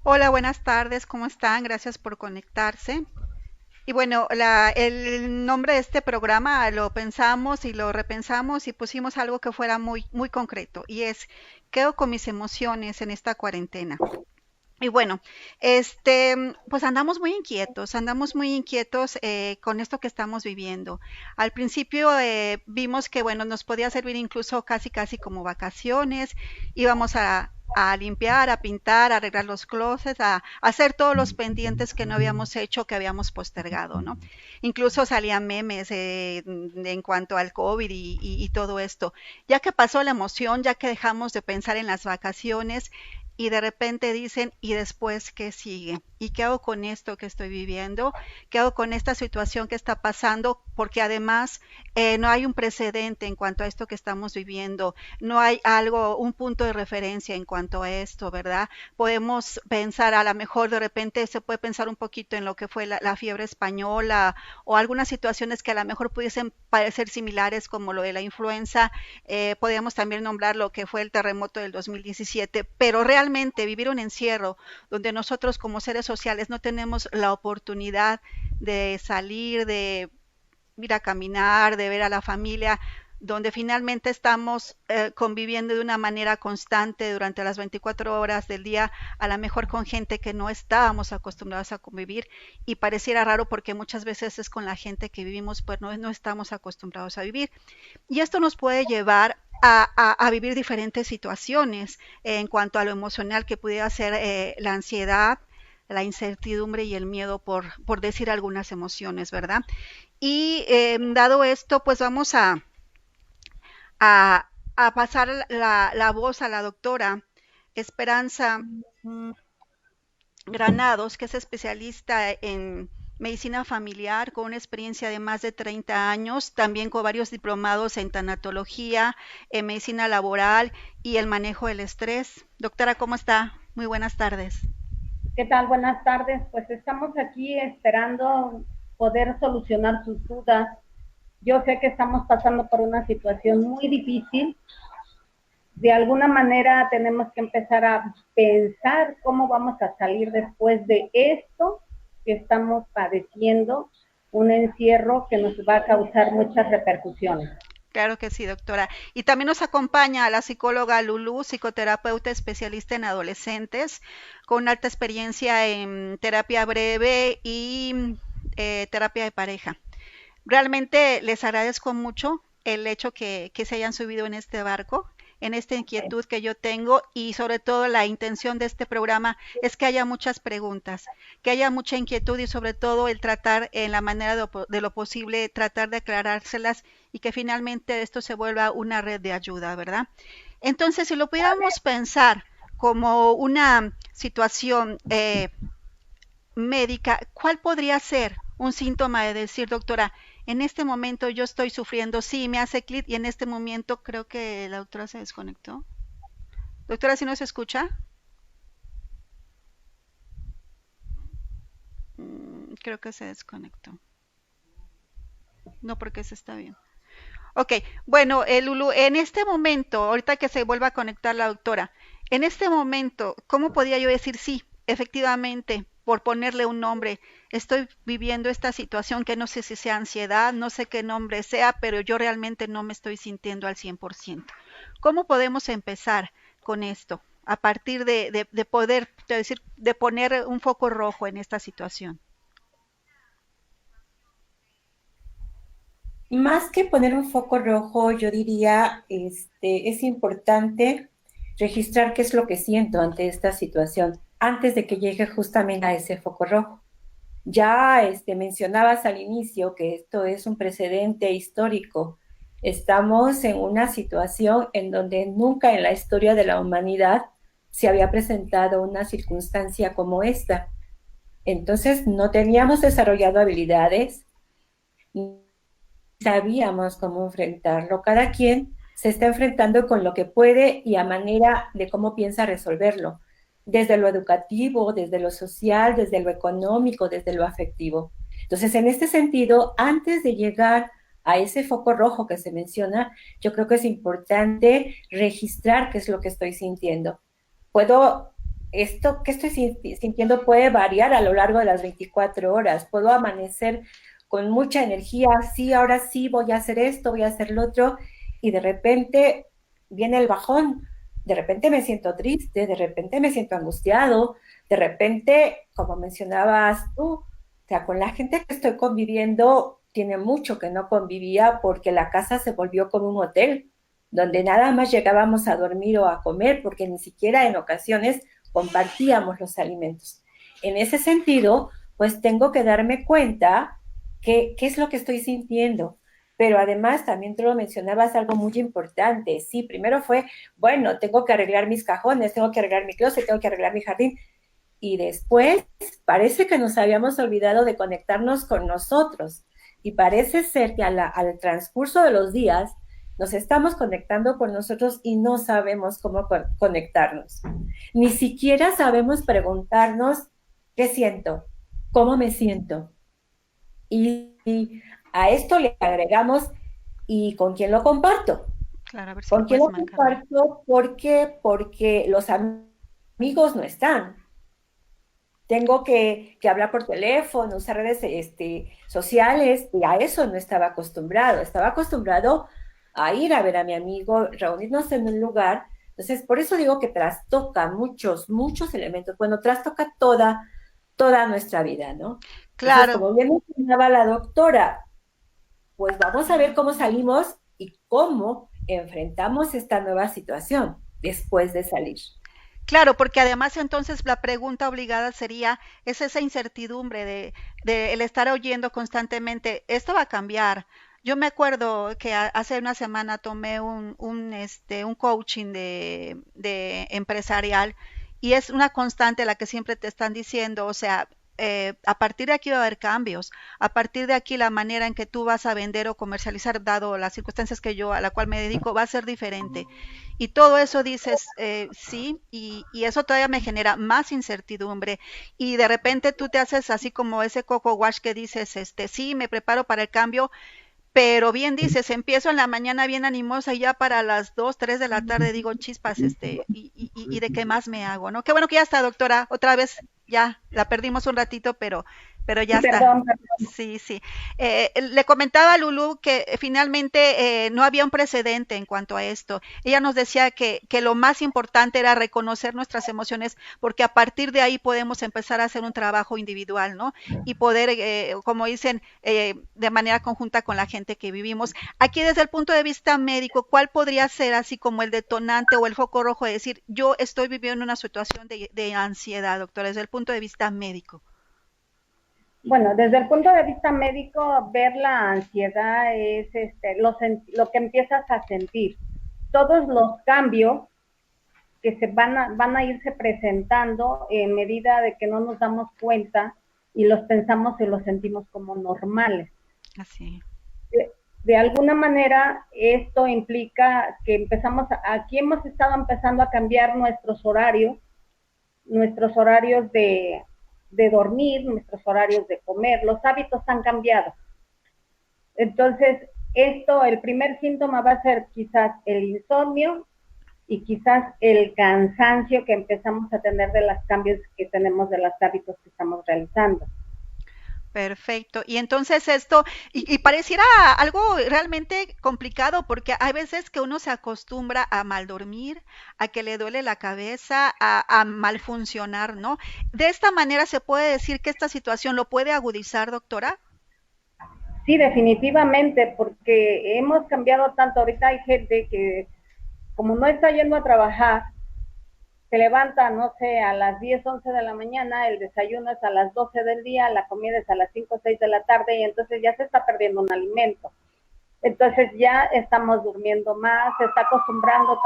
Hola, buenas tardes, ¿cómo están? Gracias por conectarse. Y bueno, el nombre de este programa lo pensamos y lo repensamos y pusimos algo que fuera muy concreto y es, ¿qué hago con mis emociones en esta cuarentena? Y bueno, pues andamos muy inquietos con esto que estamos viviendo. Al principio vimos que, bueno, nos podía servir incluso casi como vacaciones. Íbamos a limpiar, a pintar, a arreglar los closets, a hacer todos los pendientes que no habíamos hecho, que habíamos postergado, ¿no? Incluso salían memes en cuanto al COVID y todo esto. Ya que pasó la emoción, ya que dejamos de pensar en las vacaciones, y de repente dicen, ¿y después qué sigue? ¿Y qué hago con esto que estoy viviendo? ¿Qué hago con esta situación que está pasando? Porque además no hay un precedente en cuanto a esto que estamos viviendo, no hay algo, un punto de referencia en cuanto a esto, ¿verdad? Podemos pensar, a lo mejor de repente se puede pensar un poquito en lo que fue la fiebre española o algunas situaciones que a lo mejor pudiesen parecer similares como lo de la influenza. Podríamos también nombrar lo que fue el terremoto del 2017, pero realmente vivir un encierro donde nosotros como seres sociales no tenemos la oportunidad de salir, de ir a caminar, de ver a la familia, donde finalmente estamos conviviendo de una manera constante durante las 24 horas del día, a lo mejor con gente que no estábamos acostumbrados a convivir y pareciera raro porque muchas veces es con la gente que vivimos, pues no estamos acostumbrados a vivir. Y esto nos puede llevar a vivir diferentes situaciones en cuanto a lo emocional que pudiera ser la ansiedad, la incertidumbre y el miedo por decir algunas emociones, ¿verdad? Y dado esto, pues vamos a pasar la voz a la doctora Esperanza Granados, que es especialista en medicina familiar con una experiencia de más de 30 años, también con varios diplomados en tanatología, en medicina laboral y el manejo del estrés. Doctora, ¿cómo está? Muy buenas tardes. ¿Qué tal? Buenas tardes. Pues estamos aquí esperando poder solucionar sus dudas. Yo sé que estamos pasando por una situación muy difícil. De alguna manera tenemos que empezar a pensar cómo vamos a salir después de esto que estamos padeciendo, un encierro que nos va a causar muchas repercusiones. Claro que sí, doctora. Y también nos acompaña la psicóloga Lulú, psicoterapeuta especialista en adolescentes, con alta experiencia en terapia breve y terapia de pareja. Realmente les agradezco mucho el hecho que se hayan subido en este barco, en esta inquietud que yo tengo y sobre todo la intención de este programa es que haya muchas preguntas, que haya mucha inquietud y sobre todo el tratar en la manera de lo posible, tratar de aclarárselas y que finalmente esto se vuelva una red de ayuda, ¿verdad? Entonces, si lo pudiéramos pensar como una situación médica, ¿cuál podría ser un síntoma de decir, doctora, en este momento yo estoy sufriendo, sí, me hace clic y en este momento creo que la doctora se desconectó? Doctora, ¿si no se escucha? Creo que se desconectó. No, porque se está bien. Ok, bueno, Lulu, en este momento, ahorita que se vuelva a conectar la doctora, en este momento, ¿cómo podía yo decir sí, efectivamente, por ponerle un nombre, estoy viviendo esta situación que no sé si sea ansiedad, no sé qué nombre sea, pero yo realmente no me estoy sintiendo al 100%? ¿Cómo podemos empezar con esto? A partir de poder, de decir, de poner un foco rojo en esta situación. Más que poner un foco rojo, yo diría, es importante registrar qué es lo que siento ante esta situación antes de que llegue justamente a ese foco rojo. Ya mencionabas al inicio que esto es un precedente histórico. Estamos en una situación en donde nunca en la historia de la humanidad se había presentado una circunstancia como esta. Entonces, no teníamos desarrollado habilidades, sabíamos cómo enfrentarlo. Cada quien se está enfrentando con lo que puede y a manera de cómo piensa resolverlo, desde lo educativo, desde lo social, desde lo económico, desde lo afectivo. Entonces, en este sentido, antes de llegar a ese foco rojo que se menciona, yo creo que es importante registrar qué es lo que estoy sintiendo. Puedo esto que estoy sintiendo puede variar a lo largo de las 24 horas. Puedo amanecer con mucha energía, sí, ahora sí voy a hacer esto, voy a hacer lo otro, y de repente viene el bajón, de repente me siento triste, de repente me siento angustiado, de repente, como mencionabas tú, o sea, con la gente que estoy conviviendo, tiene mucho que no convivía porque la casa se volvió como un hotel, donde nada más llegábamos a dormir o a comer, porque ni siquiera en ocasiones compartíamos los alimentos. En ese sentido, pues tengo que darme cuenta qué es lo que estoy sintiendo. Pero además también tú lo mencionabas algo muy importante. Sí, primero fue, bueno, tengo que arreglar mis cajones, tengo que arreglar mi closet, tengo que arreglar mi jardín. Y después parece que nos habíamos olvidado de conectarnos con nosotros. Y parece ser que al transcurso de los días nos estamos conectando con nosotros y no sabemos cómo conectarnos. Ni siquiera sabemos preguntarnos qué siento, cómo me siento. Y a esto le agregamos, ¿y con quién lo comparto? Claro, a ver si lo ¿Con quién puedes lo marcar bien. comparto? ¿Por qué? Porque los amigos no están. Tengo que hablar por teléfono, usar redes sociales, y a eso no estaba acostumbrado. Estaba acostumbrado a ir a ver a mi amigo, reunirnos en un lugar. Entonces, por eso digo que trastoca muchos elementos. Bueno, trastoca toda nuestra vida, ¿no? Entonces, Claro, como bien mencionaba la doctora, pues vamos a ver cómo salimos y cómo enfrentamos esta nueva situación después de salir. claro, porque además entonces la pregunta obligada sería, es esa incertidumbre de el estar oyendo constantemente, esto va a cambiar. Yo me acuerdo que hace una semana tomé un coaching de empresarial y es una constante la que siempre te están diciendo, o sea, a partir de aquí va a haber cambios, a partir de aquí la manera en que tú vas a vender o comercializar, dado las circunstancias que yo a la cual me dedico, va a ser diferente. Y todo eso dices, sí, y eso todavía me genera más incertidumbre. Y de repente tú te haces así como ese coco wash que dices, sí, me preparo para el cambio, pero bien dices, empiezo en la mañana bien animosa y ya para las 2, 3 de la tarde digo chispas, y de qué más me hago, ¿no? Qué bueno que ya está, doctora, otra vez ya la perdimos un ratito, pero ya está. Perdón, perdón. Sí, sí. Le comentaba a Lulu que finalmente no había un precedente en cuanto a esto. Ella nos decía que lo más importante era reconocer nuestras emociones porque a partir de ahí podemos empezar a hacer un trabajo individual, ¿no? Y poder, como dicen, de manera conjunta con la gente que vivimos. Aquí desde el punto de vista médico, ¿cuál podría ser así como el detonante o el foco rojo de decir, yo estoy viviendo una situación de ansiedad, doctora, desde el punto de vista médico? Bueno, desde el punto de vista médico, ver la ansiedad es lo que empiezas a sentir. Todos los cambios que van a irse presentando en medida de que no nos damos cuenta y los pensamos y los sentimos como normales. Así. De alguna manera, esto implica que aquí hemos estado empezando a cambiar nuestros horarios de dormir, nuestros horarios de comer, los hábitos han cambiado. Entonces, el primer síntoma va a ser quizás el insomnio y quizás el cansancio que empezamos a tener de los cambios que tenemos de los hábitos que estamos realizando. Perfecto. Y entonces esto, y pareciera algo realmente complicado porque hay veces que uno se acostumbra a mal dormir, a que le duele la cabeza, a mal funcionar, ¿no? De esta manera se puede decir que esta situación lo puede agudizar, doctora. Sí, definitivamente, porque hemos cambiado tanto. Ahorita hay gente que, como no está yendo a trabajar, se levanta, no sé, a las 10, 11 de la mañana, el desayuno es a las 12 del día, la comida es a las 5, 6 de la tarde, y entonces ya se está perdiendo un alimento. Entonces ya estamos durmiendo más, se está acostumbrando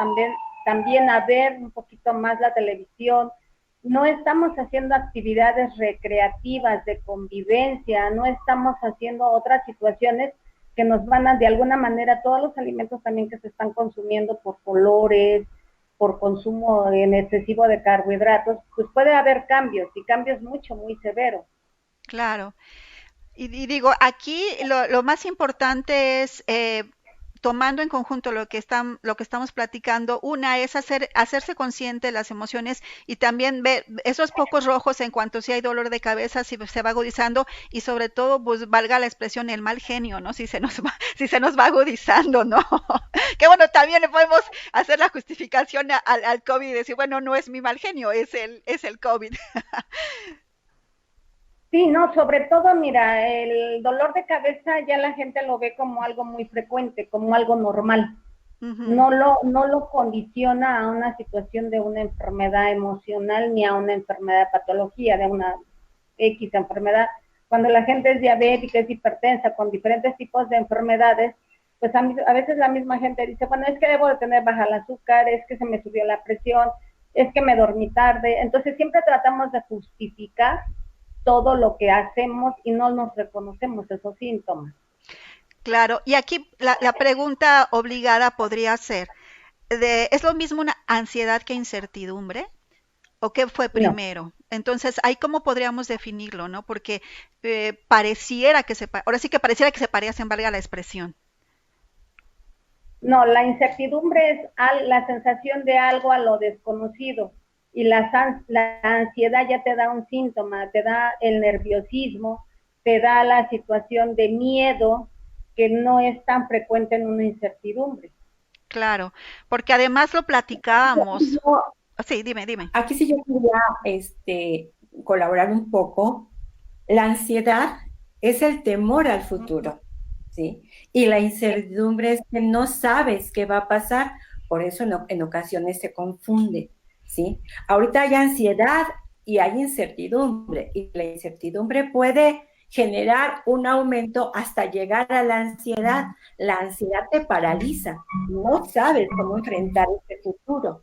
también a ver un poquito más la televisión. No estamos haciendo actividades recreativas de convivencia, no estamos haciendo otras situaciones que nos van a, de alguna manera, todos los alimentos también que se están consumiendo por colores, por consumo en excesivo de carbohidratos, pues puede haber cambios y cambios muy severos. Claro. Y digo, aquí lo más importante es tomando en conjunto lo que estamos platicando, una es hacerse consciente de las emociones y también ver esos pocos rojos en cuanto si hay dolor de cabeza, si se va agudizando y sobre todo, pues valga la expresión, el mal genio, ¿no? Si se nos va agudizando, ¿no? Que bueno, también le podemos hacer la justificación al COVID y decir, bueno, no es mi mal genio, es el COVID. Sí, no, sobre todo, mira, el dolor de cabeza ya la gente lo ve como algo muy frecuente, como algo normal. Uh -huh. No lo condiciona a una situación de una enfermedad emocional ni a una enfermedad de patología, de una X enfermedad. Cuando la gente es diabética, es hipertensa, con diferentes tipos de enfermedades, pues a veces la misma gente dice, bueno, es que debo de tener baja el azúcar, es que se me subió la presión, es que me dormí tarde. Entonces siempre tratamos de justificar todo lo que hacemos y no nos reconocemos esos síntomas. Claro, y aquí la pregunta obligada podría ser, ¿es lo mismo una ansiedad que incertidumbre? ¿O qué fue primero? No. Entonces, ahí cómo podríamos definirlo, ¿no? Porque pareciera que ahora sí que pareciera que se parecen, valga la expresión. No, la incertidumbre es la sensación de algo a lo desconocido y la ansiedad ya te da un síntoma, te da el nerviosismo, te da la situación de miedo que no es tan frecuente en una incertidumbre. Claro, porque además lo platicábamos. Sí, dime. Aquí sí yo quería colaborar un poco. La ansiedad es el temor al futuro, ¿sí? Y la incertidumbre es que no sabes qué va a pasar, por eso en ocasiones se confunde, ¿sí? Ahorita hay ansiedad y hay incertidumbre, y la incertidumbre puede generar un aumento hasta llegar a la ansiedad. La ansiedad te paraliza, no sabes cómo enfrentar este futuro.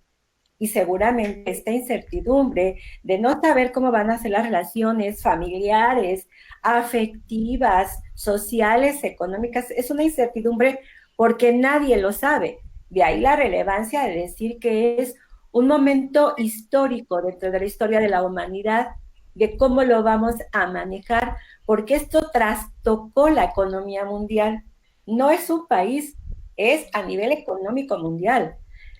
Y seguramente esta incertidumbre de no saber cómo van a ser las relaciones familiares, afectivas, sociales, económicas, es una incertidumbre porque nadie lo sabe. De ahí la relevancia de decir que es un momento histórico dentro de la historia de la humanidad, de cómo lo vamos a manejar, porque esto trastocó la economía mundial. No es un país, es a nivel económico mundial.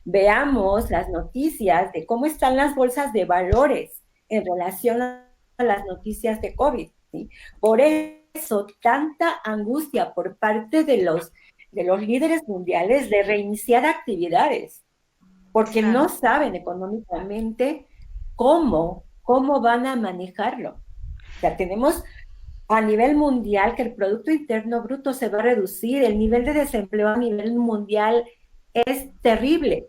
Veamos las noticias de cómo están las bolsas de valores en relación a las noticias de COVID, ¿sí? Por eso, tanta angustia por parte de los líderes mundiales de reiniciar actividades, porque claro, no saben económicamente cómo van a manejarlo. O sea, tenemos a nivel mundial que el Producto Interno Bruto se va a reducir, el nivel de desempleo a nivel mundial es terrible.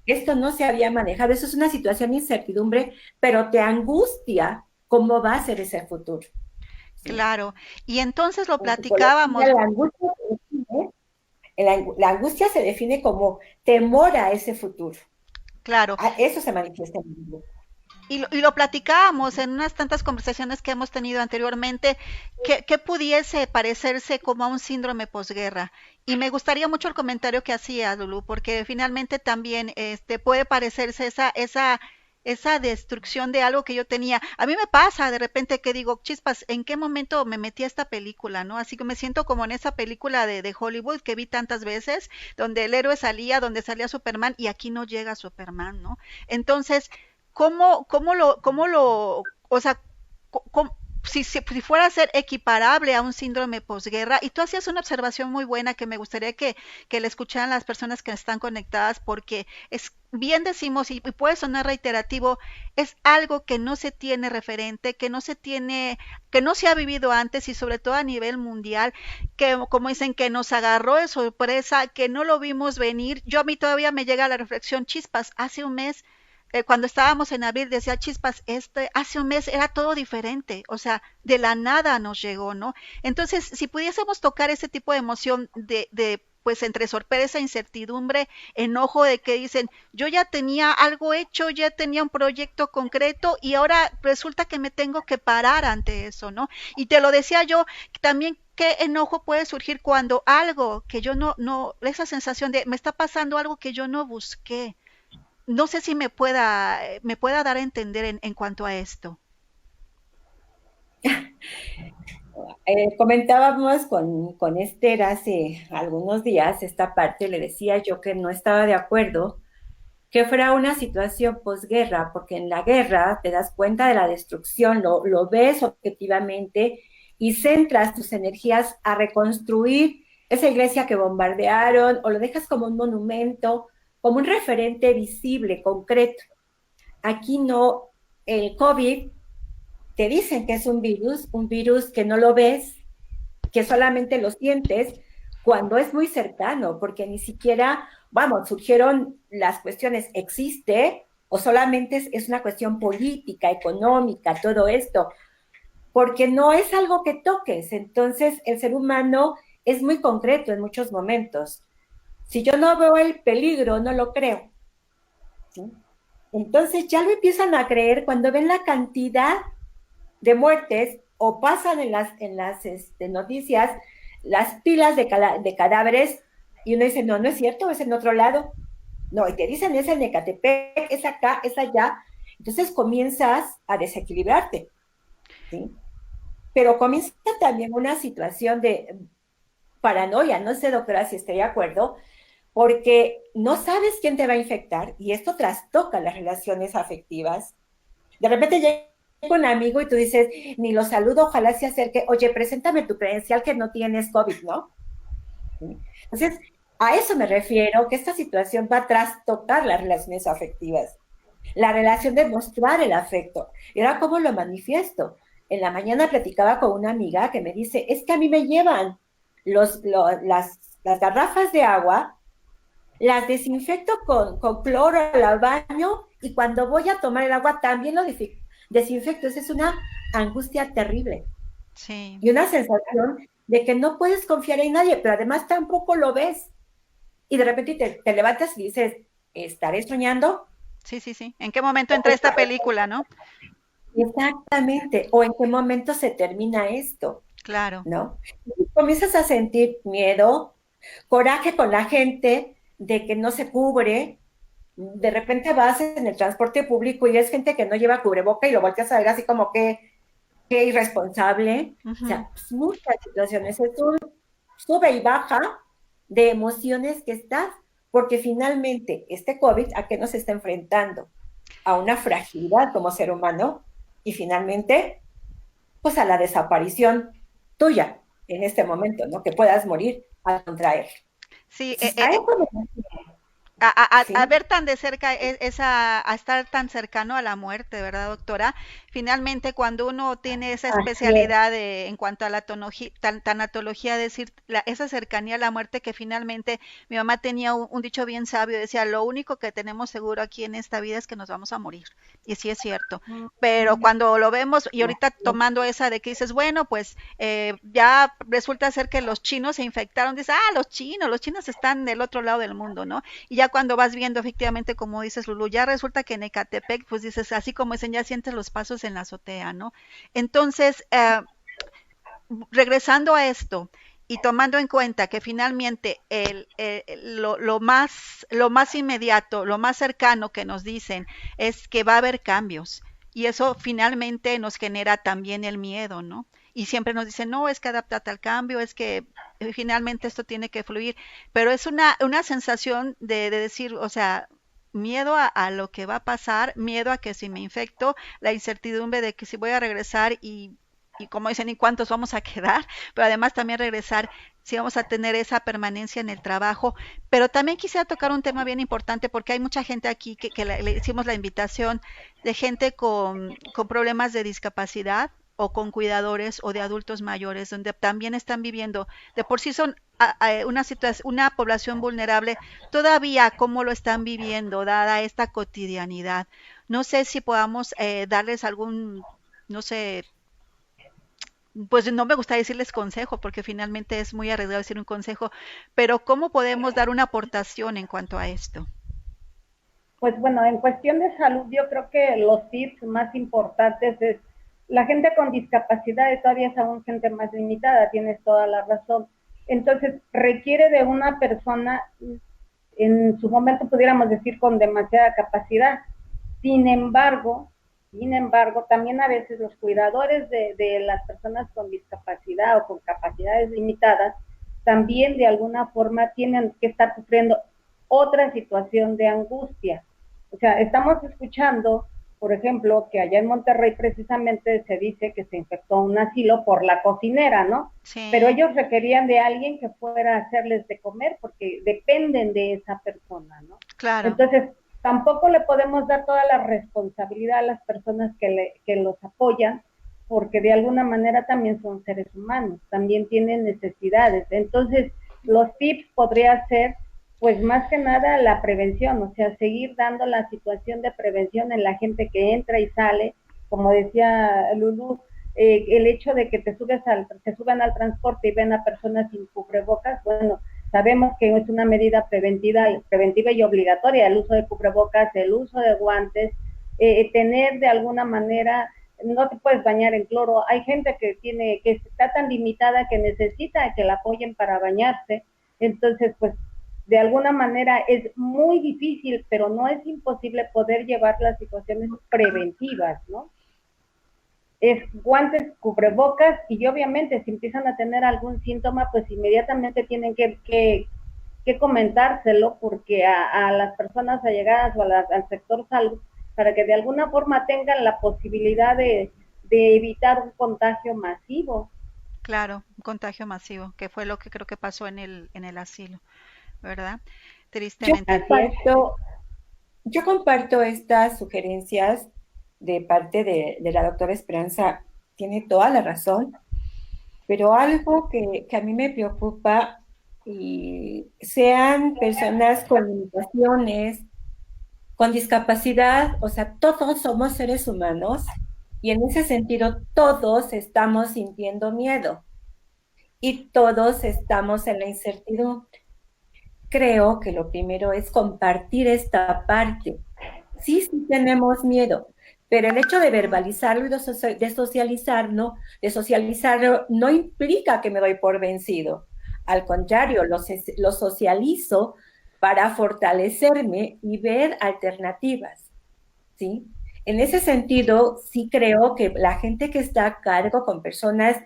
Esto no se había manejado, eso es una situación de incertidumbre, pero te angustia cómo va a ser ese futuro. ¿Sí? Claro, y entonces lo platicábamos. La angustia se define como temor a ese futuro. Claro. A eso se manifiesta en el mundo. Y lo platicábamos en unas tantas conversaciones que hemos tenido anteriormente, que pudiese parecerse como a un síndrome posguerra. Y me gustaría mucho el comentario que hacía Lulú, porque finalmente también puede parecerse esa destrucción de algo que yo tenía. A mí me pasa de repente que digo, chispas, ¿en qué momento me metí a esta película, no? Así que me siento como en esa película de Hollywood que vi tantas veces, donde el héroe salía, donde salía Superman, y aquí no llega Superman, ¿no? Entonces, o sea, si fuera a ser equiparable a un síndrome posguerra, y tú hacías una observación muy buena que me gustaría que le escucharan las personas que están conectadas, porque es bien decimos, y puede sonar reiterativo, es algo que no se tiene referente, que no se ha vivido antes y sobre todo a nivel mundial, que como dicen, que nos agarró de sorpresa, que no lo vimos venir. Yo a mí todavía me llega la reflexión, chispas, hace un mes cuando estábamos en abril, decía chispas, hace un mes era todo diferente, o sea, de la nada nos llegó, ¿no? Entonces, si pudiésemos tocar ese tipo de emoción pues entre sorpresa, incertidumbre, enojo de que dicen, yo ya tenía algo hecho, ya tenía un proyecto concreto y ahora resulta que me tengo que parar ante eso, ¿no? Y te lo decía yo, también qué enojo puede surgir cuando algo que yo esa sensación de me está pasando algo que yo no busqué. No sé si me pueda dar a entender en cuanto a esto. Comentábamos con Esther hace algunos días esta parte, le decía yo que no estaba de acuerdo que fuera una situación posguerra, porque en la guerra te das cuenta de la destrucción, lo ves objetivamente y centras tus energías a reconstruir esa iglesia que bombardearon o lo dejas como un monumento, como un referente visible, concreto. Aquí no, el COVID te dicen que es un virus que no lo ves, que solamente lo sientes cuando es muy cercano, porque ni siquiera, vamos, surgieron las cuestiones, ¿existe? O solamente es una cuestión política, económica, todo esto, porque no es algo que toques. Entonces, el ser humano es muy concreto en muchos momentos. Si yo no veo el peligro, no lo creo. ¿Sí? Entonces, ya lo empiezan a creer cuando ven la cantidad de muertes o pasan en las noticias las pilas de cadáveres y uno dice, no, no es cierto, es en otro lado. No, y te dicen, es en Ecatepec, es acá, es allá. Entonces comienzas a desequilibrarte, ¿sí? Pero comienza también una situación de paranoia, no sé, doctora, si estoy de acuerdo, porque no sabes quién te va a infectar y esto trastoca las relaciones afectivas. De repente llega un amigo y tú dices, ni lo saludo, ojalá se acerque, oye, preséntame tu credencial que no tienes COVID, ¿no? Entonces, a eso me refiero, que esta situación va a trastocar las relaciones afectivas, la relación de mostrar el afecto. Y ahora, ¿cómo lo manifiesto? En la mañana platicaba con una amiga que me dice, es que a mí me llevan las garrafas de agua, las desinfecto con cloro al baño y cuando voy a tomar el agua también lo desinfecto. Esa es una angustia terrible. Sí. Y una sensación de que no puedes confiar en nadie, pero además tampoco lo ves. Y de repente te levantas y dices, ¿estaré soñando? Sí, sí, sí. ¿En qué momento entra esta película, no? Exactamente. ¿O en qué momento se termina esto? Claro. ¿No? Y comienzas a sentir miedo, coraje con la gente de que no se cubre. De repente vas en el transporte público y es gente que no lleva cubreboca y lo volteas a ver así como que irresponsable. O Ujú. sea, pues muchas situaciones. Es un sube y baja de emociones que estás, porque finalmente este COVID a qué nos está enfrentando, a una fragilidad como ser humano y finalmente pues a la desaparición tuya en este momento, ¿no? Que puedas morir al contraer. Sí, Entonces, a eso me a ¿sí? ver tan de cerca, a estar tan cercano a la muerte, ¿verdad, doctora? Finalmente, cuando uno tiene esa Así es. especialidad en cuanto a la tanatología, decir, esa cercanía a la muerte que finalmente mi mamá tenía un dicho bien sabio, decía, lo único que tenemos seguro aquí en esta vida es que nos vamos a morir. Y sí es cierto. Pero cuando lo vemos, y ahorita tomando esa de que dices, bueno, pues ya resulta ser que los chinos se infectaron, dices, los chinos están del otro lado del mundo, ¿no? Y ya cuando vas viendo efectivamente, como dices Lulu, ya resulta que en Ecatepec, pues dices, así como dicen, ya sientes los pasos en la azotea, ¿no? Entonces, regresando a esto y tomando en cuenta que finalmente lo más inmediato, lo más cercano que nos dicen es que va a haber cambios y eso finalmente nos genera también el miedo, ¿no? Y siempre nos dicen, no, es que adáptate al cambio, es que finalmente esto tiene que fluir, pero es una sensación de decir, o sea, miedo a lo que va a pasar, miedo a que si me infecto, la incertidumbre de que si voy a regresar y como dicen, ¿y cuántos vamos a quedar? Pero además también regresar, si vamos a tener esa permanencia en el trabajo. Pero también quisiera tocar un tema bien importante porque hay mucha gente aquí que le hicimos la invitación de gente con problemas de discapacidad o con cuidadores o de adultos mayores, donde también están viviendo, de por sí son una situación, una población vulnerable, todavía cómo lo están viviendo, dada esta cotidianidad. No sé si podamos darles algún, no sé, pues no me gusta decirles consejo porque finalmente es muy arriesgado decir un consejo, pero ¿cómo podemos dar una aportación en cuanto a esto? Pues bueno, en cuestión de salud, yo creo que los tips más importantes es la gente con discapacidad todavía es aún gente más limitada, tienes toda la razón. Entonces, requiere de una persona, en su momento pudiéramos decir, con demasiada capacidad. Sin embargo, Sin embargo, también a veces los cuidadores de las personas con discapacidad o con capacidades limitadas también de alguna forma tienen que estar sufriendo otra situación de angustia. O sea, estamos escuchando, por ejemplo, que allá en Monterrey precisamente se dice que se infectó un asilo por la cocinera, ¿no? Pero Sí, ellos requerían de alguien que fuera a hacerles de comer porque dependen de esa persona, ¿no? claro, Entonces, tampoco le podemos dar toda la responsabilidad a las personas que los apoyan, porque de alguna manera también son seres humanos, también tienen necesidades. Entonces, los tips podría ser, pues más que nada, la prevención, o sea, seguir dando la situación de prevención en la gente que entra y sale, como decía Lulú, el hecho de que te suben al transporte y ven a personas sin cubrebocas, bueno, sabemos que es una medida preventiva y obligatoria el uso de cubrebocas, el uso de guantes, tener de alguna manera, no te puedes bañar en cloro. Hay gente que está tan limitada que necesita que la apoyen para bañarse. Entonces, pues, de alguna manera es muy difícil, pero no es imposible poder llevar las situaciones preventivas, ¿no? Es guantes, cubrebocas y obviamente si empiezan a tener algún síntoma, pues inmediatamente tienen que comentárselo porque a las personas allegadas o al sector salud para que de alguna forma tengan la posibilidad de evitar un contagio masivo. claro, un contagio masivo, que fue lo que creo que pasó en el asilo, ¿verdad? Yo Tristemente. Así es. comparto, yo comparto estas sugerencias de parte de la doctora Esperanza, tiene toda la razón, pero algo que a mí me preocupa, y sean personas con limitaciones, con discapacidad, o sea, todos somos seres humanos y en ese sentido todos estamos sintiendo miedo y todos estamos en la incertidumbre. Creo que lo primero es compartir esta parte. Sí, sí tenemos miedo, pero el hecho de verbalizarlo y de socializarlo, no implica que me doy por vencido. Al contrario, lo socializo para fortalecerme y ver alternativas, ¿sí? En ese sentido, sí creo que la gente que está a cargo con personas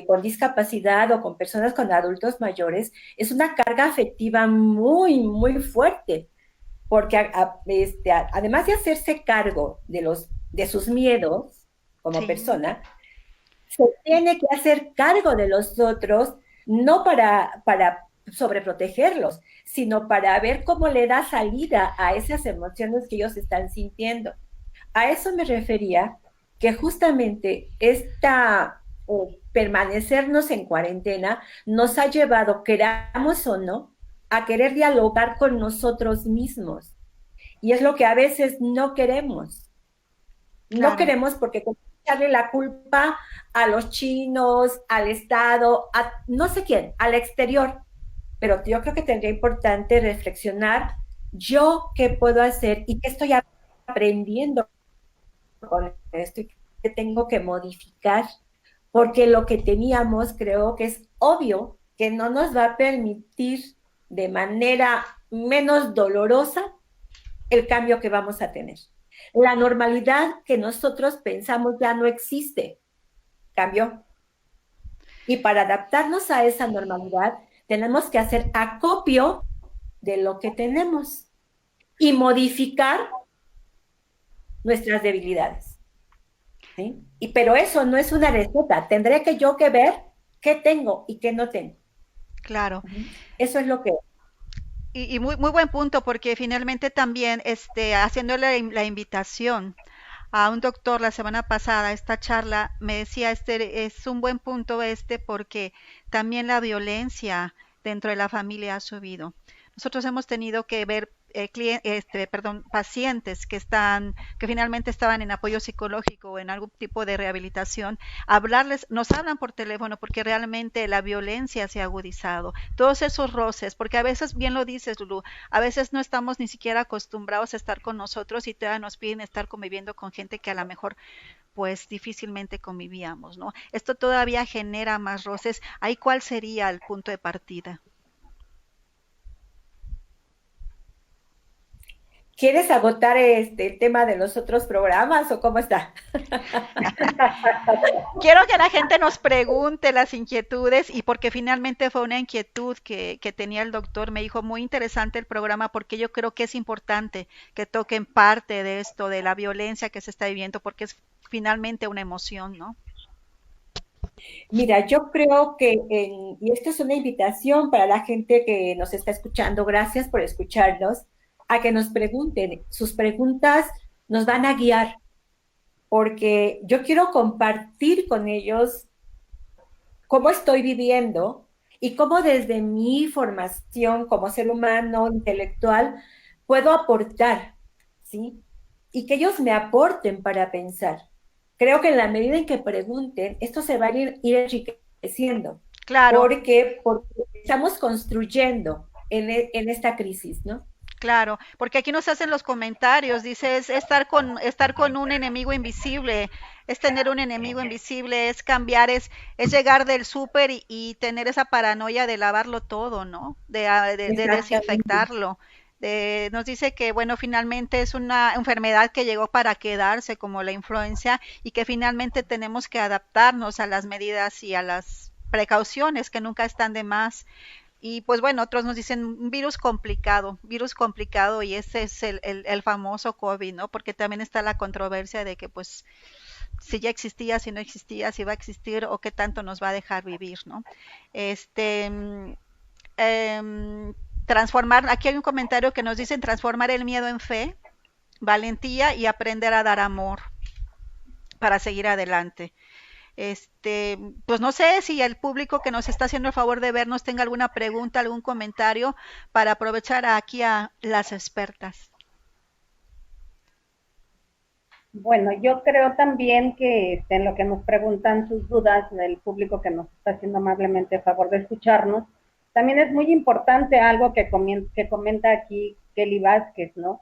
con discapacidad o con personas con adultos mayores es una carga afectiva muy, muy fuerte, porque además de hacerse cargo de sus miedos como Sí, persona, se tiene que hacer cargo de los otros, no para sobreprotegerlos, sino para ver cómo le da salida a esas emociones que ellos están sintiendo. A eso me refería, que justamente permanecernos en cuarentena nos ha llevado, queramos o no, a querer dialogar con nosotros mismos. Y es lo que a veces no queremos. No claro. queremos porque echarle la culpa a los chinos, al Estado, a no sé quién, al exterior. Pero yo creo que tendría importante reflexionar yo qué puedo hacer y qué estoy aprendiendo con esto y qué tengo que modificar, porque lo que teníamos creo que es obvio que no nos va a permitir de manera menos dolorosa el cambio que vamos a tener. La normalidad que nosotros pensamos ya no existe, cambió. Y para adaptarnos a esa normalidad, tenemos que hacer acopio de lo que tenemos y modificar nuestras debilidades. ¿Sí? Pero eso no es una receta. Tendré que yo que ver qué tengo y qué no tengo. Claro. Eso es lo que... Y muy, muy buen punto, porque finalmente también haciéndole la invitación a un doctor la semana pasada, esta charla, me decía, es un buen punto porque también la violencia dentro de la familia ha subido. Nosotros hemos tenido que ver pacientes que finalmente estaban en apoyo psicológico o en algún tipo de rehabilitación, hablarles, nos hablan por teléfono porque realmente la violencia se ha agudizado. Todos esos roces, porque a veces, bien lo dices, Lulu, a veces no estamos ni siquiera acostumbrados a estar con nosotros y todavía nos piden estar conviviendo con gente que a lo mejor pues difícilmente convivíamos, ¿no? Esto todavía genera más roces. ¿Ahí cuál sería el punto de partida? ¿Quieres agotar el tema de los otros programas o cómo está? Quiero que la gente nos pregunte las inquietudes y porque finalmente fue una inquietud que tenía el doctor. Me dijo muy interesante el programa porque yo creo que es importante que toquen parte de esto, de la violencia que se está viviendo, porque es finalmente una emoción, ¿no? Mira, yo creo que, y esta es una invitación para la gente que nos está escuchando, gracias por escucharnos, a que nos pregunten. Sus preguntas nos van a guiar, porque yo quiero compartir con ellos cómo estoy viviendo y cómo desde mi formación como ser humano, intelectual, puedo aportar, ¿sí? Y que ellos me aporten para pensar. Creo que en la medida en que pregunten, esto se va a ir enriqueciendo, Claro, porque estamos construyendo en esta crisis, ¿no? claro, porque aquí nos hacen los comentarios, dice, es estar con un enemigo invisible, es tener un enemigo invisible, es cambiar, es llegar del súper y tener esa paranoia de lavarlo todo, ¿no? De Exactamente. desinfectarlo. Nos dice que, bueno, finalmente es una enfermedad que llegó para quedarse, como la influencia, y que finalmente tenemos que adaptarnos a las medidas y a las precauciones que nunca están de más. Y pues bueno, otros nos dicen un virus complicado y ese es el famoso COVID, ¿no? Porque también está la controversia de que pues si ya existía, si no existía, si va a existir o qué tanto nos va a dejar vivir, ¿no? Este, transformar, aquí hay un comentario que nos dicen transformar el miedo en fe, valentía y aprender a dar amor para seguir adelante. Pues no sé si el público que nos está haciendo el favor de vernos tenga alguna pregunta, algún comentario para aprovechar aquí a las expertas. Bueno, yo creo también que en lo que nos preguntan sus dudas del público que nos está haciendo amablemente el favor de escucharnos, también es muy importante algo que comenta aquí Kelly Vázquez, ¿no?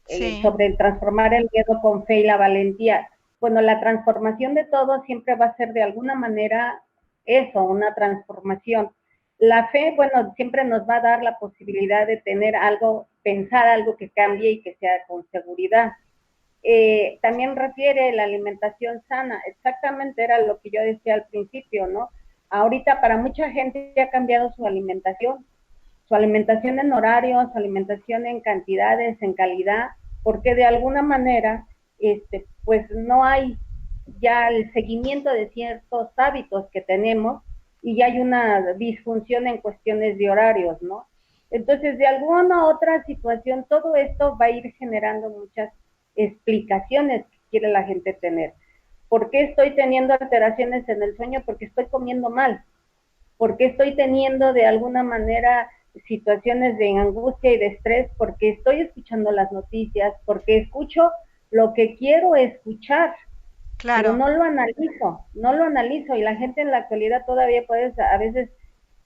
Sí, Sobre el transformar el miedo con fe y la valentía. Bueno, la transformación de todo siempre va a ser de alguna manera eso, una transformación. La fe, bueno, siempre nos va a dar la posibilidad de tener algo, pensar algo que cambie y que sea con seguridad. También refiere la alimentación sana, exactamente era lo que yo decía al principio, ¿no? Ahorita para mucha gente ha cambiado su alimentación en horario, su alimentación en cantidades, en calidad, porque de alguna manera, pues no hay ya el seguimiento de ciertos hábitos que tenemos y ya hay una disfunción en cuestiones de horarios, ¿no? Entonces, de alguna otra situación, todo esto va a ir generando muchas explicaciones que quiere la gente tener. ¿Por qué estoy teniendo alteraciones en el sueño? Porque estoy comiendo mal. ¿Por qué estoy teniendo de alguna manera situaciones de angustia y de estrés? Porque estoy escuchando las noticias, porque escucho lo que quiero escuchar, pero claro, no lo analizo y la gente en la actualidad todavía puede a veces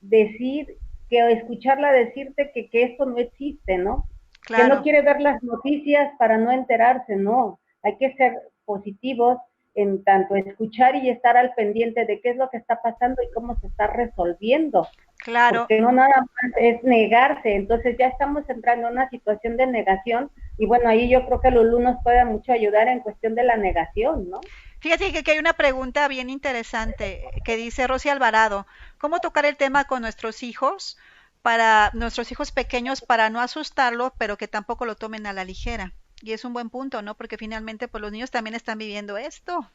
decir que escucharla decirte que esto no existe, ¿no? Que no claro. quiere ver las noticias para no enterarse, no, hay que ser positivos en tanto escuchar y estar al pendiente de qué es lo que está pasando y cómo se está resolviendo, Claro, porque no nada más es negarse, entonces ya estamos entrando en una situación de negación y bueno, ahí yo creo que Lulú nos puede mucho ayudar en cuestión de la negación, ¿no? fíjate que hay una pregunta bien interesante que dice Rosy Alvarado, ¿cómo tocar el tema con nuestros hijos pequeños para no asustarlo, pero que tampoco lo tomen a la ligera? Y es un buen punto, ¿no? Porque finalmente pues los niños también están viviendo esto.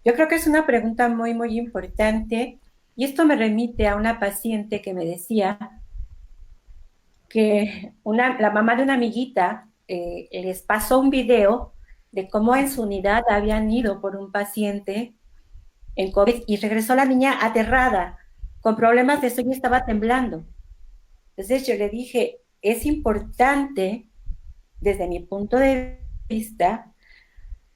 Yo creo que es una pregunta muy, muy importante y esto me remite a una paciente que me decía que la mamá de una amiguita les pasó un video de cómo en su unidad habían ido por un paciente en COVID y regresó la niña aterrada, con problemas de sueño, estaba temblando. Entonces yo le dije, es importante, desde mi punto de vista,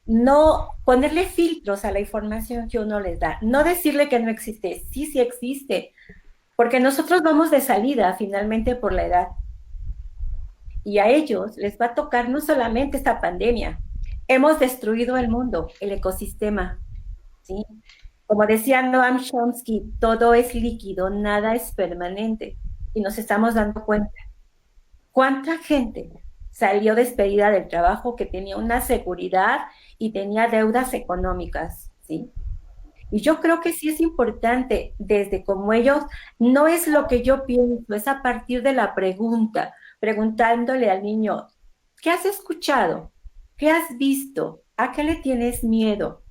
no ponerle filtros a la información que uno les da, no decirle que no existe, sí, sí existe, porque nosotros vamos de salida finalmente por la edad y a ellos les va a tocar no solamente esta pandemia, hemos destruido el mundo, el ecosistema, ¿sí? Como decía Noam Chomsky, todo es líquido, nada es permanente y nos estamos dando cuenta. ¿Cuánta gente salió despedida del trabajo, que tenía una seguridad y tenía deudas económicas, ¿sí? Y yo creo que sí es importante, desde como ellos, no es lo que yo pienso, es a partir de la pregunta, preguntándole al niño, ¿qué has escuchado? ¿Qué has visto? ¿A qué le tienes miedo?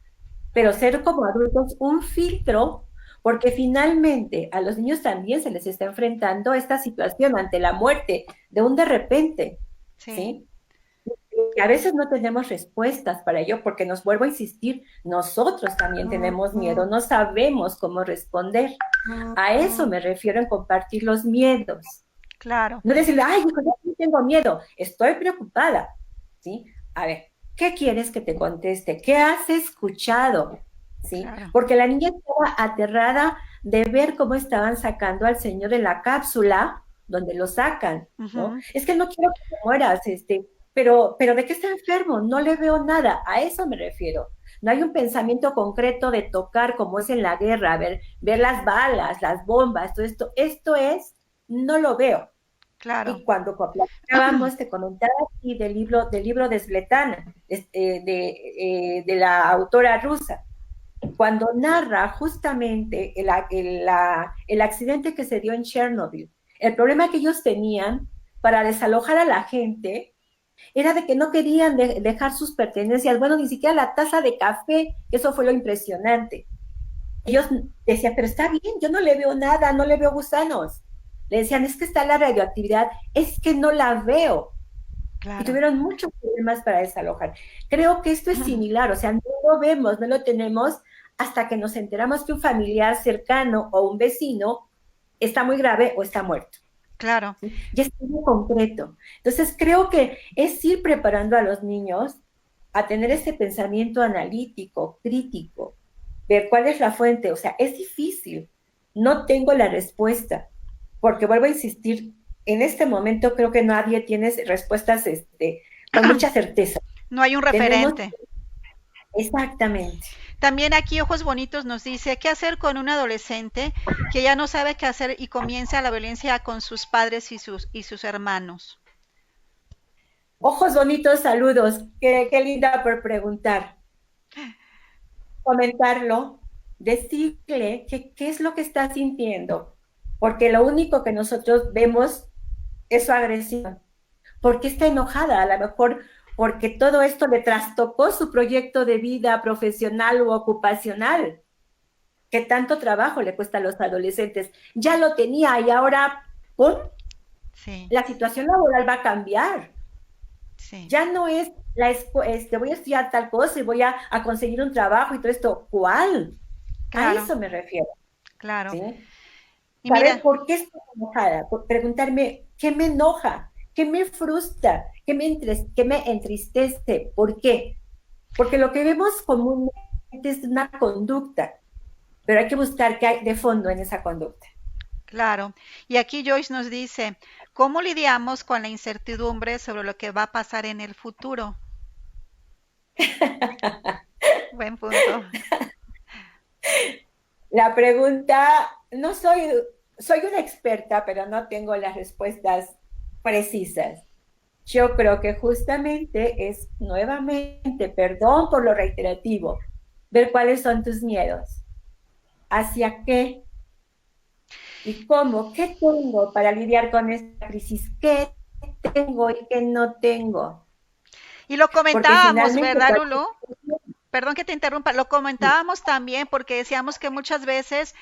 Pero ser como adultos un filtro, porque finalmente a los niños también se les está enfrentando esta situación ante la muerte de un de repente, Sí. ¿sí? Y a veces no tenemos respuestas para ello porque nos vuelvo a insistir, nosotros también tenemos miedo, no sabemos cómo responder. A eso me refiero en compartir los miedos. Claro. No decirle, ay, hijo, yo no tengo miedo, estoy preocupada, ¿sí? A ver, ¿qué quieres que te conteste? ¿Qué has escuchado? ¿Sí? Claro. Porque la niña estaba aterrada de ver cómo estaban sacando al señor de la cápsula donde lo sacan, ¿no? Ujú. Es que no quiero que te mueras, pero ¿de qué está enfermo? No le veo nada, a eso me refiero. No hay un pensamiento concreto de tocar como es en la guerra, ver las balas, las bombas, todo esto no lo veo. Claro. Y cuando platicábamos, te comentaba aquí del libro de Svetlana, de la autora rusa, cuando narra justamente el accidente que se dio en Chernobyl, el problema que ellos tenían para desalojar a la gente era de que no querían dejar sus pertenencias, bueno, ni siquiera la taza de café, eso fue lo impresionante. Ellos decían, pero está bien, yo no le veo nada, no le veo gusanos. Le decían, es que está la radioactividad, es que no la veo. Y Claro. tuvieron muchos problemas para desalojar. Creo que esto es similar, o sea, no lo vemos, no lo tenemos hasta que nos enteramos que un familiar cercano o un vecino está muy grave o está muerto. Claro. ¿Sí? Ya es muy concreto. Entonces, creo que es ir preparando a los niños a tener ese pensamiento analítico, crítico, ver cuál es la fuente. O sea, es difícil. No tengo la respuesta, porque vuelvo a insistir, en este momento creo que nadie tiene respuestas con mucha certeza. No hay un Tenemos referente. exactamente. También aquí Ojos Bonitos nos dice, ¿qué hacer con un adolescente que ya no sabe qué hacer y comienza la violencia con sus padres y sus hermanos? Ojos bonitos, saludos. Qué linda por preguntar. Comentarlo, decirle qué es lo que está sintiendo, porque lo único que nosotros vemos es su agresión. ¿Por qué está enojada? A lo mejor porque todo esto le trastocó su proyecto de vida profesional u ocupacional, que tanto trabajo le cuesta a los adolescentes. Ya lo tenía y ahora, ¡pum!, Sí, la situación laboral va a cambiar. sí, Ya no es voy a estudiar tal cosa y voy a conseguir un trabajo y todo esto. ¿Cuál? A claro, eso me refiero, claro. ¿sí? Y Saber mira, por qué estoy enojada, preguntarme qué me enoja, qué me frustra, qué me entristece, ¿por qué? Porque lo que vemos comúnmente es una conducta, pero hay que buscar qué hay de fondo en esa conducta. claro. Y aquí Joyce nos dice, ¿cómo lidiamos con la incertidumbre sobre lo que va a pasar en el futuro? Buen punto. La pregunta, no soy una experta, pero no tengo las respuestas precisas. Yo creo que justamente es nuevamente, perdón por lo reiterativo, ver cuáles son tus miedos, hacia qué y cómo, qué tengo para lidiar con esta crisis, qué tengo y qué no tengo. Y lo Porque comentábamos, finalmente, ¿verdad, Lulu? Perdón que te interrumpa, lo comentábamos también porque decíamos que muchas veces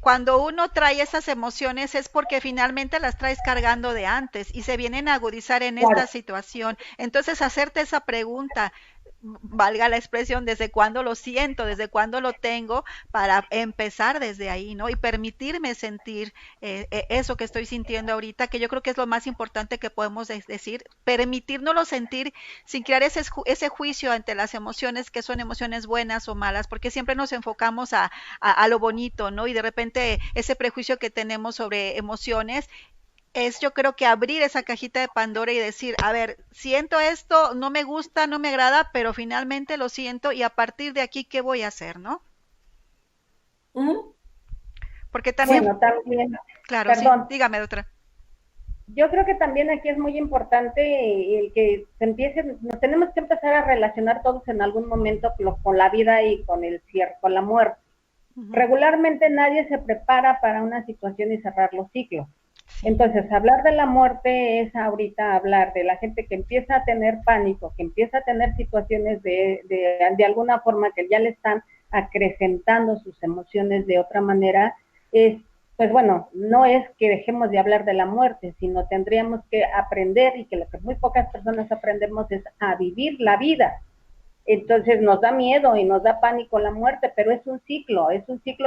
cuando uno trae esas emociones es porque finalmente las traes cargando de antes y se vienen a agudizar en esta claro, situación. Entonces, hacerte esa pregunta, valga la expresión, desde cuándo lo siento, desde cuándo lo tengo, para empezar desde ahí, ¿no? Y permitirme sentir eso que estoy sintiendo ahorita, que yo creo que es lo más importante que podemos decir, permitirnoslo sentir sin crear ese juicio ante las emociones, que son emociones buenas o malas, porque siempre nos enfocamos a lo bonito, ¿no? Y de repente ese prejuicio que tenemos sobre emociones es, yo creo, que abrir esa cajita de Pandora y decir, a ver, siento esto, no me gusta, no me agrada, pero finalmente lo siento y a partir de aquí, ¿qué voy a hacer, no? ¿Mm? Porque también, Bueno, también, claro, sí, perdón, dígame, otra. yo creo que también aquí es muy importante el que se empiece, nos tenemos que empezar a relacionar todos en algún momento con la vida y con el cierre, con la muerte. Regularmente nadie se prepara para una situación y cerrar los ciclos. Sí. Entonces, hablar de la muerte es ahorita hablar de la gente que empieza a tener pánico, que empieza a tener situaciones de alguna forma que ya le están acrecentando sus emociones de otra manera. Pues bueno, no es que dejemos de hablar de la muerte, sino tendríamos que aprender, y que lo que muy pocas personas aprendemos es a vivir la vida. Entonces nos da miedo y nos da pánico la muerte, pero es un ciclo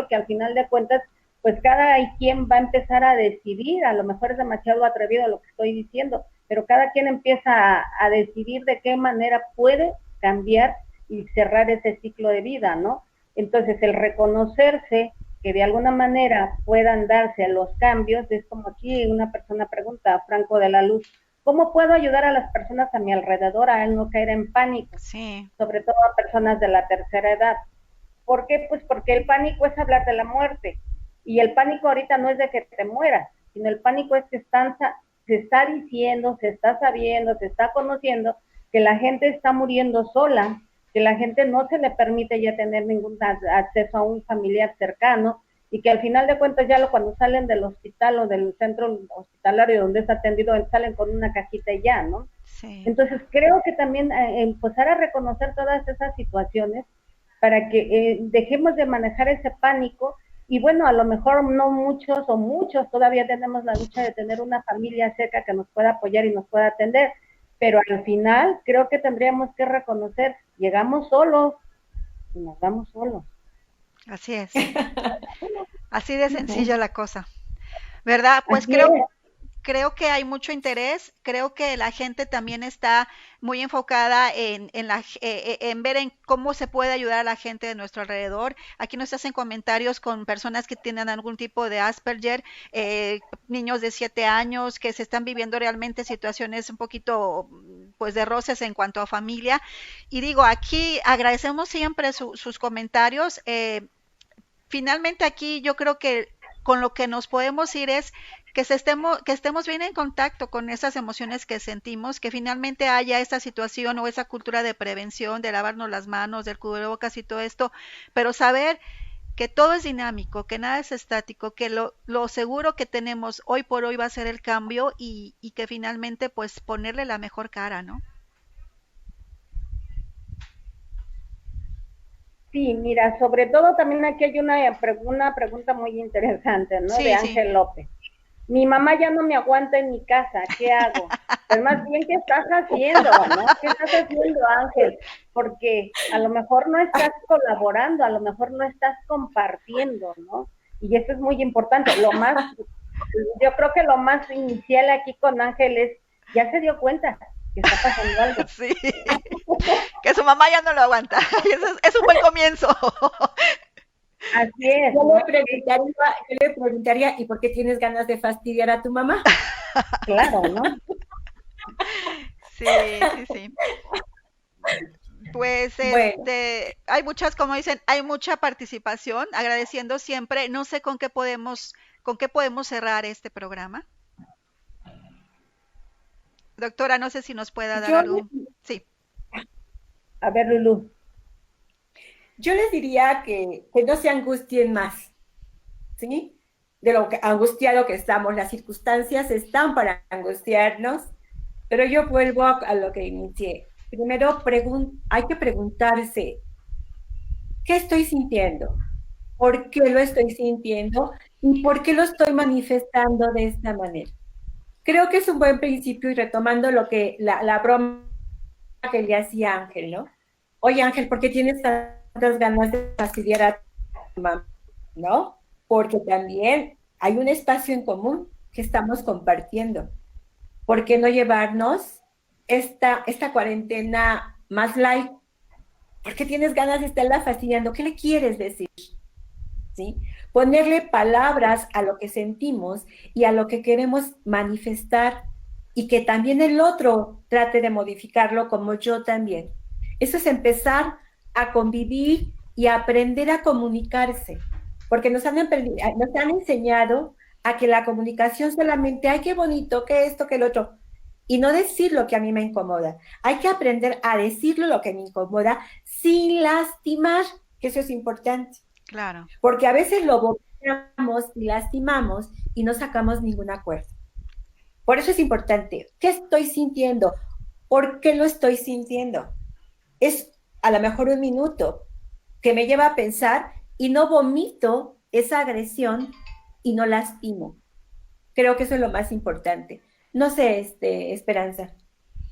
que al final de cuentas, pues cada quien va a empezar a decidir. A lo mejor es demasiado atrevido lo que estoy diciendo, pero cada quien empieza a decidir de qué manera puede cambiar y cerrar ese ciclo de vida, ¿no? Entonces el reconocerse, que de alguna manera puedan darse a los cambios, es como aquí una persona pregunta, Franco de la Luz, ¿cómo puedo ayudar a las personas a mi alrededor a no caer en pánico? Sí. Sobre todo a personas de la tercera edad. ¿Por qué? Pues porque el pánico es hablar de la muerte. Y el pánico ahorita no es de que te mueras, sino el pánico es que se está diciendo, se está sabiendo, se está conociendo que la gente está muriendo sola, que la gente no se le permite ya tener ningún acceso a un familiar cercano, y que al final de cuentas ya cuando salen del hospital o del centro hospitalario donde es atendido, salen con una cajita y ya, ¿no? Sí. Entonces creo que también empezar a reconocer todas esas situaciones para que dejemos de manejar ese pánico. Y bueno, a lo mejor no muchos o muchos todavía tenemos la lucha de tener una familia cerca que nos pueda apoyar y nos pueda atender, pero al final creo que tendríamos que reconocer, llegamos solos y nos vamos solos. Así es. Así de sencilla la cosa, ¿verdad? Pues creo que hay mucho interés, creo que la gente también está muy enfocada en ver en cómo se puede ayudar a la gente de nuestro alrededor. Aquí nos hacen comentarios con personas que tienen algún tipo de Asperger, niños de 7 años que se están viviendo realmente situaciones un poquito pues de roces en cuanto a familia. Y digo, aquí agradecemos siempre sus comentarios. Finalmente aquí yo creo que con lo que nos podemos ir es que estemos bien en contacto con esas emociones que sentimos, que finalmente haya esta situación o esa cultura de prevención, de lavarnos las manos, del cubrebocas y todo esto, pero saber que todo es dinámico, que nada es estático, que lo seguro que tenemos hoy por hoy va a ser el cambio y que finalmente pues ponerle la mejor cara, ¿no? Sí, mira, sobre todo también aquí hay una pregunta muy interesante, ¿no? Sí, de Ángel López. Mi mamá ya no me aguanta en mi casa, ¿qué hago? Pues más bien, ¿qué estás haciendo, no? ¿Qué estás haciendo, Ángel? Porque a lo mejor no estás colaborando, a lo mejor no estás compartiendo, ¿no? Y eso es muy importante. Yo creo que lo más inicial aquí con Ángel es, ya se dio cuenta que está pasando algo. Sí, que su mamá ya no lo aguanta. Es un buen comienzo. Así es. Yo le preguntaría, ¿y por qué tienes ganas de fastidiar a tu mamá? Claro, ¿no? Sí. Pues bueno. Hay muchas, como dicen, hay mucha participación, agradeciendo siempre. No sé con qué podemos cerrar este programa. Doctora, no sé si nos pueda dar algo. Sí. A ver, Lulú. Yo les diría que no se angustien más, ¿sí? De lo angustiado que estamos. Las circunstancias están para angustiarnos, pero yo vuelvo a lo que inicié. Primero, hay que preguntarse, ¿qué estoy sintiendo? ¿Por qué lo estoy sintiendo? ¿Y por qué lo estoy manifestando de esta manera? Creo que es un buen principio, y retomando lo que la broma que le hacía Ángel, ¿no? Oye, Ángel, ¿por qué tienes tantas ganas de fastidiar a tu mamá? ¿No? Porque también hay un espacio en común que estamos compartiendo. ¿Por qué no llevarnos esta cuarentena más light? ¿Por qué tienes ganas de estarla fastidiando? ¿Qué le quieres decir? ¿Sí? Ponerle palabras a lo que sentimos y a lo que queremos manifestar, y que también el otro trate de modificarlo como yo también. Eso es empezar a convivir y a aprender a comunicarse, porque nos han enseñado a que la comunicación solamente, ay, qué bonito, que esto, que el otro, y no decir lo que a mí me incomoda. Hay que aprender a decirlo lo que me incomoda sin lastimar, que eso es importante. Claro. Porque a veces lo bloqueamos y lastimamos y no sacamos ningún acuerdo. Por eso es importante, ¿qué estoy sintiendo? ¿Por qué lo estoy sintiendo? Es a lo mejor un minuto que me lleva a pensar y no vomito esa agresión y no lastimo. Creo que eso es lo más importante. No sé, Esperanza.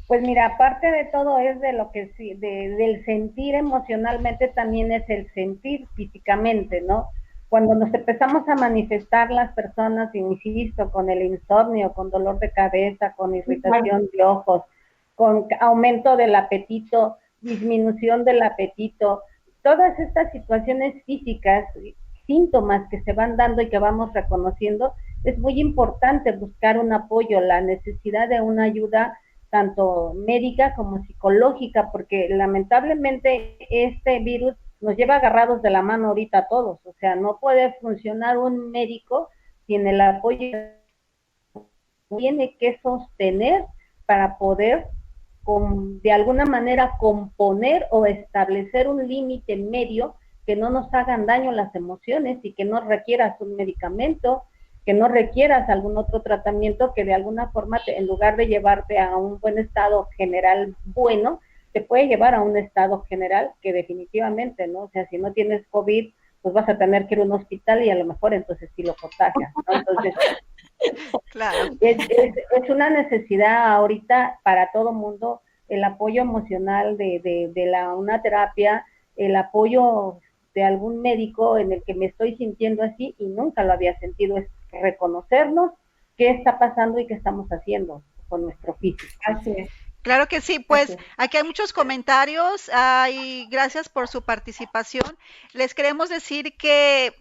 Pues mira, aparte de todo es de lo que sí, del sentir emocionalmente también es el sentir físicamente, ¿no? Cuando nos empezamos a manifestar las personas, insisto, con el insomnio, con dolor de cabeza, con irritación de ojos, con aumento del apetito, disminución del apetito, todas estas situaciones físicas, síntomas que se van dando y que vamos reconociendo, es muy importante buscar un apoyo, la necesidad de una ayuda tanto médica como psicológica, porque lamentablemente este virus nos lleva agarrados de la mano ahorita a todos, o sea, no puede funcionar un médico sin el apoyo que tiene que sostener para poder de alguna manera componer o establecer un límite medio que no nos hagan daño las emociones y que no requieras un medicamento, que no requieras algún otro tratamiento que de alguna forma, en lugar de llevarte a un buen estado general bueno, te puede llevar a un estado general que definitivamente, ¿no? O sea, si no tienes COVID, pues vas a tener que ir a un hospital y a lo mejor entonces sí lo contagias, ¿no? Entonces, Claro. es una necesidad ahorita para todo mundo el apoyo emocional una terapia, el apoyo de algún médico en el que me estoy sintiendo así y nunca lo había sentido, es reconocernos qué está pasando y qué estamos haciendo con nuestro físico. Así es. Claro que sí, pues aquí hay muchos comentarios y gracias por su participación. Les queremos decir que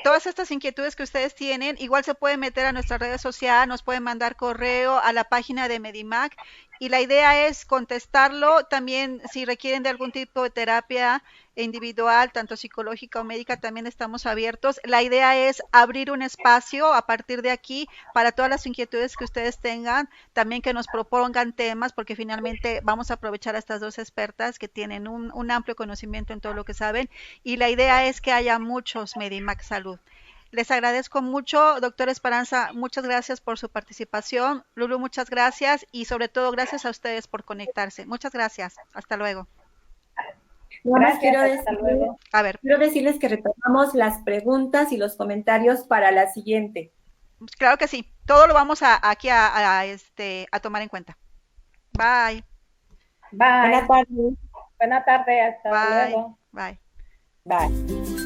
todas estas inquietudes que ustedes tienen, igual se pueden meter a nuestras redes sociales, nos pueden mandar correo a la página de Medimac y la idea es contestarlo también si requieren de algún tipo de terapia individual, tanto psicológica o médica, también estamos abiertos. La idea es abrir un espacio a partir de aquí para todas las inquietudes que ustedes tengan, también que nos propongan temas, porque finalmente vamos a aprovechar a estas dos expertas que tienen un amplio conocimiento en todo lo que saben, y la idea es que haya muchos Medimac Salud. Les agradezco mucho, doctora Esperanza, muchas gracias por su participación. Lulu, muchas gracias y sobre todo gracias a ustedes por conectarse. Muchas gracias. Hasta luego. Gracias, hasta luego. Quiero decirles que retomamos las preguntas y los comentarios para la siguiente. Claro que sí. Todo lo vamos aquí a tomar en cuenta. Bye. Bye. Buenas tardes. Buenas tardes, hasta luego. Bye. Bye.